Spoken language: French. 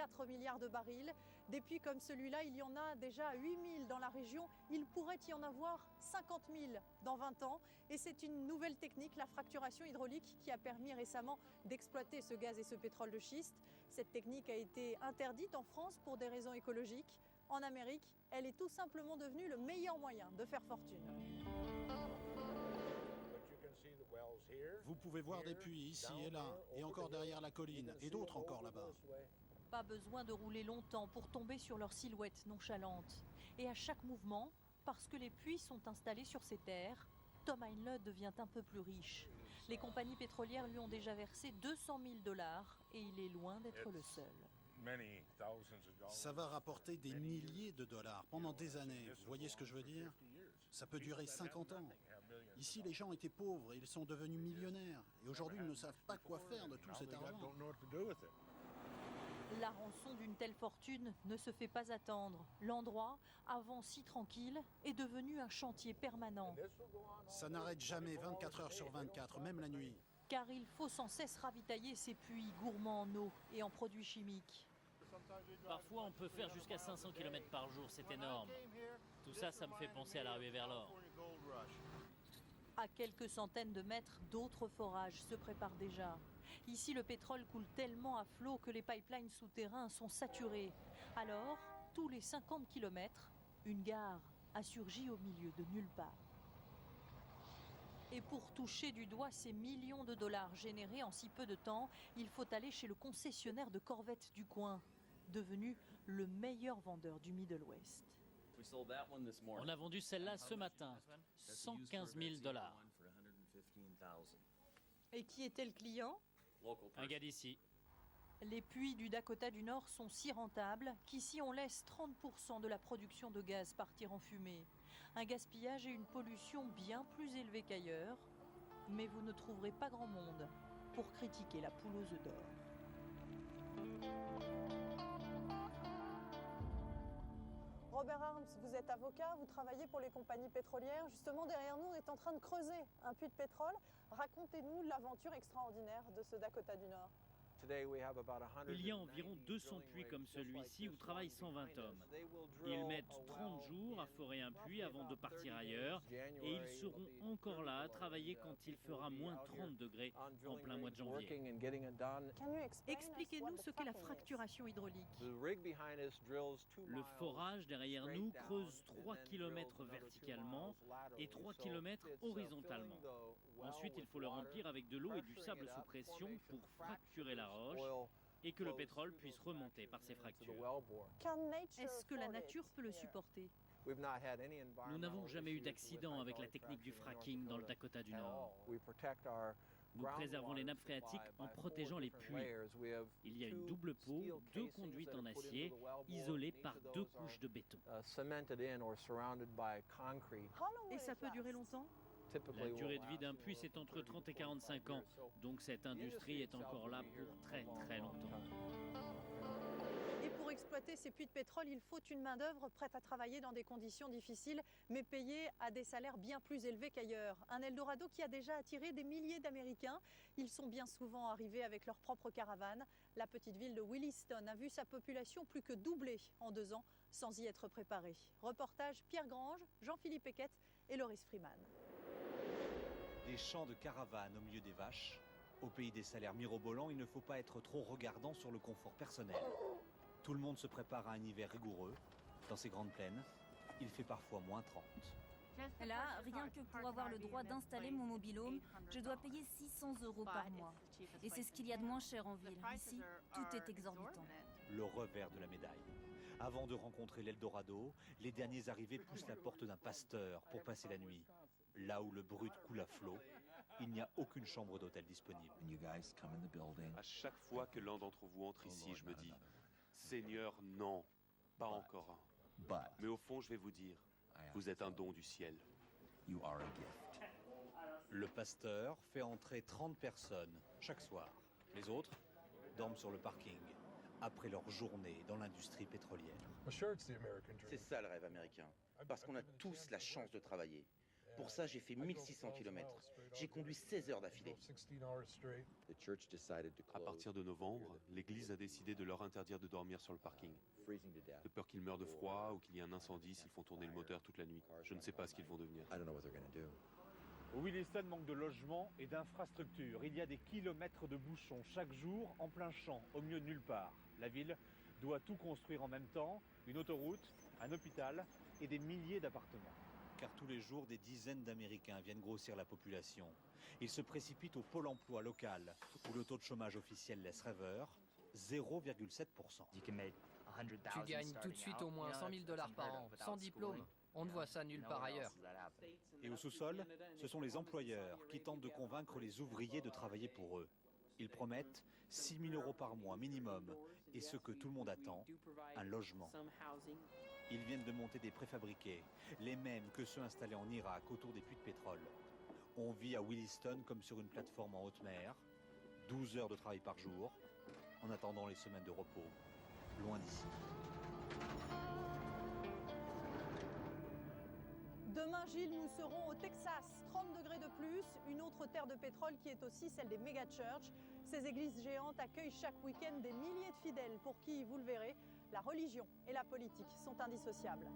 4 milliards de barils. Des puits comme celui-là, il y en a déjà 8000 dans la région. Il pourrait y en avoir 50 000 dans 20 ans. Et c'est une nouvelle technique, la fracturation hydraulique, qui a permis récemment d'exploiter ce gaz et ce pétrole de schiste. Cette technique a été interdite en France pour des raisons écologiques. En Amérique, elle est tout simplement devenue le meilleur moyen de faire fortune. Vous pouvez voir des puits ici et là, et encore derrière la colline, et d'autres encore là-bas. Pas besoin de rouler longtemps pour tomber sur leur silhouette nonchalante. Et à chaque mouvement, parce que les puits sont installés sur ces terres, Tom Heinle devient un peu plus riche. Les compagnies pétrolières lui ont déjà versé 200 000 $ et il est loin d'être le seul. Ça va rapporter des milliers de dollars pendant des années. Vous voyez ce que je veux dire? Ça peut durer 50 ans. Ici, les gens étaient pauvres et ils sont devenus millionnaires. Et aujourd'hui, ils ne savent pas quoi faire de tout cet argent. La rançon d'une telle fortune ne se fait pas attendre. L'endroit, avant si tranquille, est devenu un chantier permanent. Ça n'arrête jamais 24 heures sur 24, même la nuit. Car il faut sans cesse ravitailler ces puits gourmands en eau et en produits chimiques. Parfois, on peut faire jusqu'à 500 km par jour, c'est énorme. Tout ça, ça me fait penser à la ruée vers l'or. À quelques centaines de mètres, d'autres forages se préparent déjà. Ici, le pétrole coule tellement à flot que les pipelines souterrains sont saturés. Alors, tous les 50 km, une gare a surgi au milieu de nulle part. Et pour toucher du doigt ces millions de dollars générés en si peu de temps, il faut aller chez le concessionnaire de corvettes du coin, devenu le meilleur vendeur du Middle West. On a vendu celle-là ce matin, 115 000 $. Et qui était le client? Un gars d'ici. Les puits du Dakota du Nord sont si rentables qu'ici on laisse 30% de la production de gaz partir en fumée. Un gaspillage et une pollution bien plus élevés qu'ailleurs. Mais vous ne trouverez pas grand monde pour critiquer la poule aux œufs d'or. Robert Arms, vous êtes avocat, vous travaillez pour les compagnies pétrolières. Justement, derrière nous, on est en train de creuser un puits de pétrole. Racontez-nous l'aventure extraordinaire de ce Dakota du Nord. Il y a environ 200 puits comme celui-ci où travaillent 120 hommes. Ils mettent 30 jours à forer un puits avant de partir ailleurs et ils seront encore là à travailler quand il fera moins 30 degrés en plein mois de janvier. Expliquez-nous ce qu'est la fracturation hydraulique. Le forage derrière nous creuse 3 km verticalement et 3 km horizontalement. Ensuite, il faut le remplir avec de l'eau et du sable sous pression pour fracturer la roche et que le pétrole puisse remonter par ces fractures. Est-ce que la nature peut le supporter? Nous n'avons jamais eu d'accident avec la technique du fracking dans le Dakota du Nord. Nous préservons les nappes phréatiques en protégeant les puits. Il y a une double peau, 2 conduites en acier, isolées par 2 couches de béton. Et ça peut durer longtemps? La durée de vie d'un puits, c'est entre 30 et 45 ans. Donc cette industrie est encore là pour très très longtemps. Et pour exploiter ces puits de pétrole, il faut une main-d'œuvre prête à travailler dans des conditions difficiles, mais payée à des salaires bien plus élevés qu'ailleurs. Un Eldorado qui a déjà attiré des milliers d'Américains. Ils sont bien souvent arrivés avec leur propre caravane. La petite ville de Williston a vu sa population plus que doubler en 2 ans sans y être préparée. Reportage Pierre Grange, Jean-Philippe Eckett et Loris Freeman. Des champs de caravanes au milieu des vaches. Au pays des salaires mirobolants, il ne faut pas être trop regardant sur le confort personnel. Tout le monde se prépare à un hiver rigoureux. Dans ces grandes plaines, il fait parfois moins 30. Là, rien que pour avoir le droit d'installer mon mobil-home, je dois payer 600 € par mois. Et c'est ce qu'il y a de moins cher en ville. Ici, tout est exorbitant. Le revers de la médaille. Avant de rencontrer l'Eldorado, les derniers arrivés poussent la porte d'un pasteur pour passer la nuit. Là où le brut coule à flot, il n'y a aucune chambre d'hôtel disponible. À chaque fois que l'un d'entre vous entre ici, je me dis, Seigneur, non, pas encore un. Mais au fond, je vais vous dire, vous êtes un don du ciel. Le pasteur fait entrer 30 personnes chaque soir. Les autres dorment sur le parking, après leur journée dans l'industrie pétrolière. C'est ça le rêve américain, parce qu'on a tous la chance de travailler. Pour ça, j'ai fait 1600 km. J'ai conduit 16 heures d'affilée. À partir de novembre, l'église a décidé de leur interdire de dormir sur le parking. De peur qu'ils meurent de froid ou qu'il y ait un incendie s'ils font tourner le moteur toute la nuit. Je ne sais pas ce qu'ils vont devenir. Williston manque de logements et d'infrastructures. Il y a des kilomètres de bouchons chaque jour en plein champ, au milieu de nulle part. La ville doit tout construire en même temps, une autoroute, un hôpital et des milliers d'appartements. Car tous les jours, des dizaines d'Américains viennent grossir la population. Ils se précipitent au pôle emploi local, où le taux de chômage officiel laisse rêveur, 0,7%. Tu gagnes tout de suite au moins 100 000 $ par an, sans diplôme. On ne voit ça nulle part ailleurs. Et au sous-sol, ce sont les employeurs qui tentent de convaincre les ouvriers de travailler pour eux. Ils promettent 6 000 € par mois minimum et ce que tout le monde attend, un logement. Ils viennent de monter des préfabriqués, les mêmes que ceux installés en Irak autour des puits de pétrole. On vit à Williston comme sur une plateforme en haute mer, 12 heures de travail par jour, en attendant les semaines de repos, loin d'ici. Demain, Gilles, nous serons au Texas, 30 degrés de plus, une autre terre de pétrole qui est aussi celle des méga-churches. Ces églises géantes accueillent chaque week-end des milliers de fidèles pour qui, vous le verrez, la religion et la politique sont indissociables.